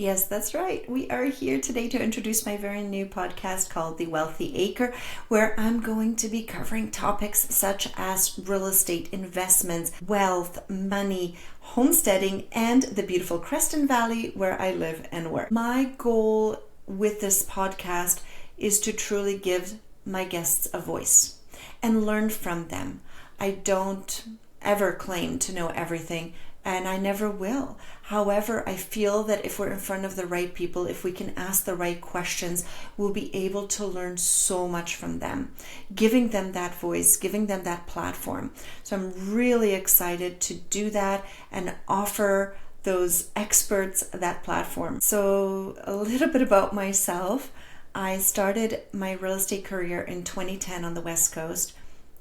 Yes, that's right. We are here today to introduce my very new podcast called The Wealthy Acre, where I'm going to be covering topics such as real estate investments, wealth, money, homesteading, and the beautiful Creston Valley where I live and work. My goal with this podcast is to truly give my guests a voice and learn from them. I don't ever claim to know everything, and I never will. However, I feel that if we're in front of the right people, if we can ask the right questions, we'll be able to learn so much from them, giving them that voice, giving them that platform. So I'm really excited to do that and offer those experts that platform. So a little bit about myself. I started my real estate career in 2010 on the West Coast.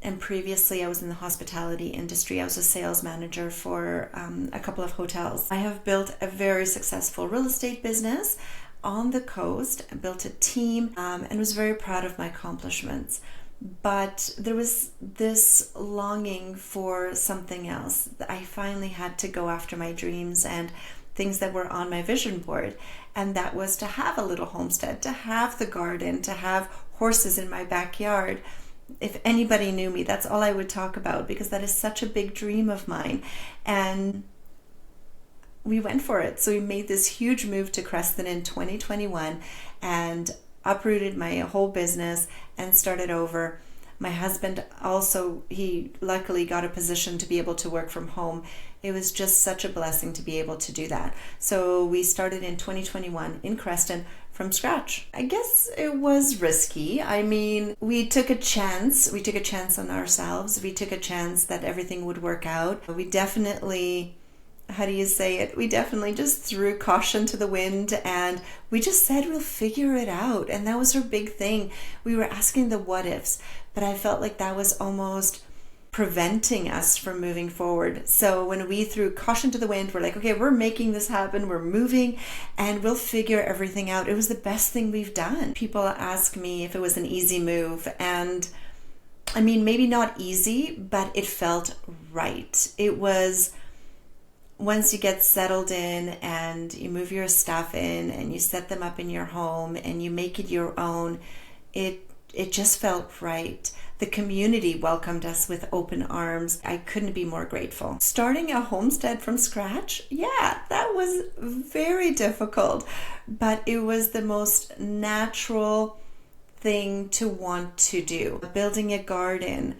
And previously I was in the hospitality industry. I was a sales manager for a couple of hotels. I have built a very successful real estate business on the coast. I built a team and was very proud of my accomplishments. But there was this longing for something else. I finally had to go after my dreams and things that were on my vision board. And that was to have a little homestead, to have the garden, to have horses in my backyard. If anybody knew me, that's all I would talk about, because that is such a big dream of mine. And we went for it. So we made this huge move to Creston in 2021 and uprooted my whole business and started over. My husband also, he luckily got a position to be able to work from home. It was just such a blessing to be able to do that. So we started in 2021 in Creston from scratch. I guess it was risky. I mean, we took a chance. We took a chance on ourselves. We took a chance that everything would work out. We definitely, how do you say it? We definitely just threw caution to the wind and we just said we'll figure it out. And that was our big thing. We were asking the what ifs, but I felt like that was almost preventing us from moving forward. So when we threw caution to the wind, we're like, okay, we're making this happen, we're moving, and we'll figure everything out. It was the best thing we've done. People ask me if it was an easy move, and I mean, maybe not easy, but it felt right. It was, once you get settled in and you move your stuff in and you set them up in your home and you make it your own, it just felt right. The community welcomed us with open arms. I couldn't be more grateful. Starting a homestead from scratch, yeah, that was very difficult, but it was the most natural thing to want to do. Building a garden,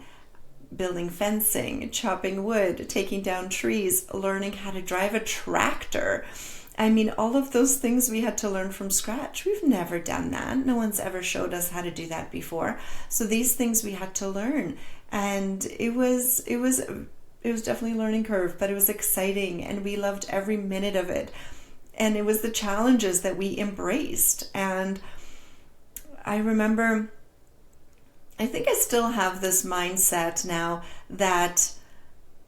building fencing, chopping wood, taking down trees, learning how to drive a tractor. I mean, all of those things we had to learn from scratch. We've never done that. No one's ever showed us how to do that before. So these things we had to learn. And it was definitely a learning curve, but it was exciting and we loved every minute of it. And it was the challenges that we embraced. And I remember, I think I still have this mindset now that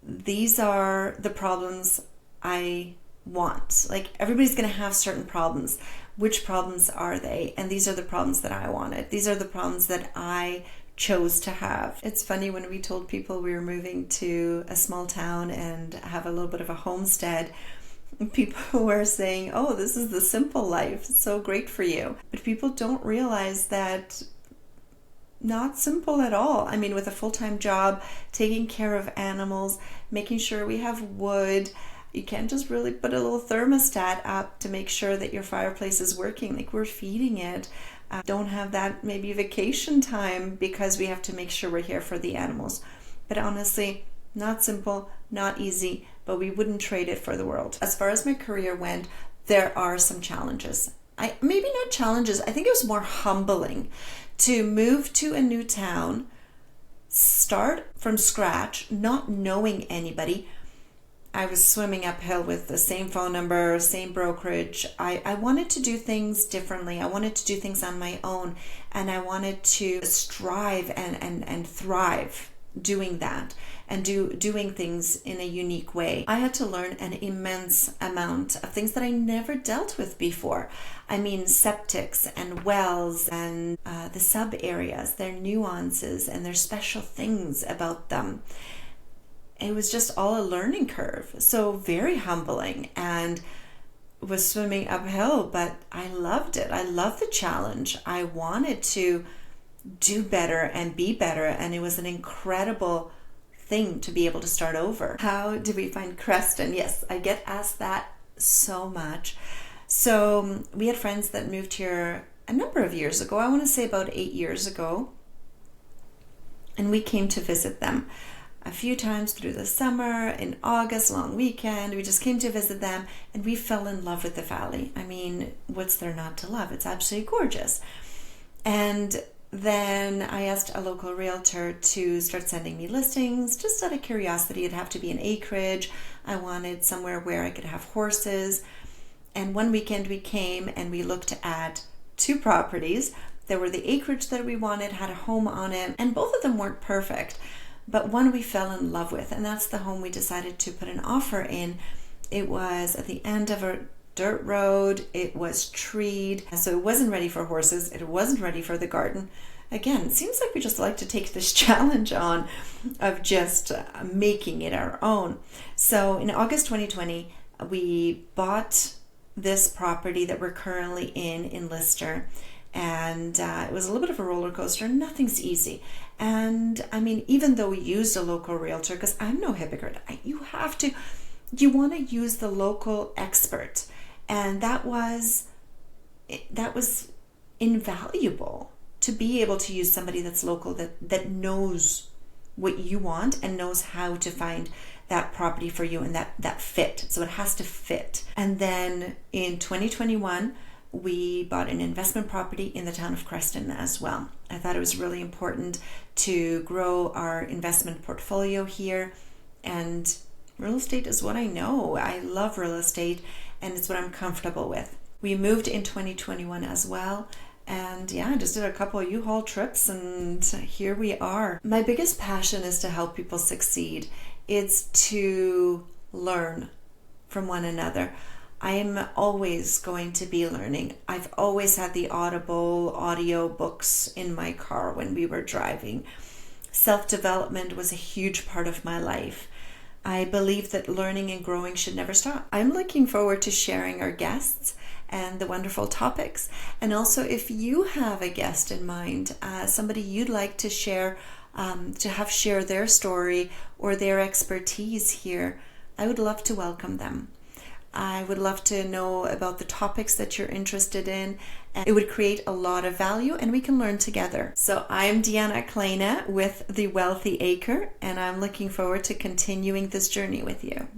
these are the problems I want. Like, everybody's going to have certain problems. Which problems are they? And these are the problems that I wanted. These are the problems that I chose to have. It's funny, when we told people we were moving to a small town and have a little bit of a homestead, people were saying, oh, this is the simple life. It's so great for you. But people don't realize that not simple at all. I mean, with a full-time job, taking care of animals, making sure we have wood. You can't just really put a little thermostat up to make sure that your fireplace is working. Like, we're feeding it. Don't have that maybe vacation time because we have to make sure we're here for the animals. But honestly, not simple, not easy, but we wouldn't trade it for the world. As far as my career went, there are some challenges. Maybe not challenges. I think it was more humbling to move to a new town, start from scratch, not knowing anybody. I was swimming uphill with the same phone number, same brokerage. I wanted to do things differently. I wanted to do things on my own, and I wanted to strive and thrive doing that and doing things in a unique way. I had to learn an immense amount of things that I never dealt with before. I mean, septics and wells and the sub areas, their nuances and their special things about them. It was just all a learning curve. So very humbling. And was swimming uphill, but I loved it. I loved the challenge. I wanted to do better and be better, and it was an incredible thing to be able to start over. How did we find Creston? Yes, I get asked that so much. So we had friends that moved here a number of years ago. I want to say about 8 years ago. And we came to visit them a few times through the summer, in August, long weekend. We just came to visit them, and we fell in love with the valley. I mean, what's there not to love? It's absolutely gorgeous. And then I asked a local realtor to start sending me listings, just out of curiosity. It'd have to be an acreage. I wanted somewhere where I could have horses. And one weekend we came and we looked at 2 properties. There were the acreage that we wanted, had a home on it, and both of them weren't perfect. But one we fell in love with, and that's the home we decided to put an offer in. It was at the end of a dirt road. It was treed, so it wasn't ready for horses. It wasn't ready for the garden. Again, it seems like we just like to take this challenge on of just making it our own. So in August 2020, we bought this property that we're currently in Lister. And it was a little bit of a roller coaster. Nothing's easy. And I mean, even though we used a local realtor, because I'm no hypocrite, you want to use the local expert. And that was invaluable, to be able to use somebody that's local, that knows what you want and knows how to find that property for you and that fit. So it has to fit. And then in 2021, we bought an investment property in the town of Creston as well. I thought it was really important to grow our investment portfolio here, and real estate is what I know. I love real estate, and it's what I'm comfortable with. We moved in 2021 as well, and yeah, I just did a couple of U-Haul trips, and here we are. My biggest passion is to help people succeed. It's to learn from one another. I am always going to be learning. I've always had the Audible audio books in my car when we were driving. Self-development was a huge part of my life. I believe that learning and growing should never stop. I'm looking forward to sharing our guests and the wonderful topics. And also, if you have a guest in mind, somebody you'd like to share, share their story or their expertise here, I would love to welcome them. I would love to know about the topics that you're interested in. It would create a lot of value, and we can learn together. So I'm Deanna Kleina with the Wealthy Acre, and I'm looking forward to continuing this journey with you.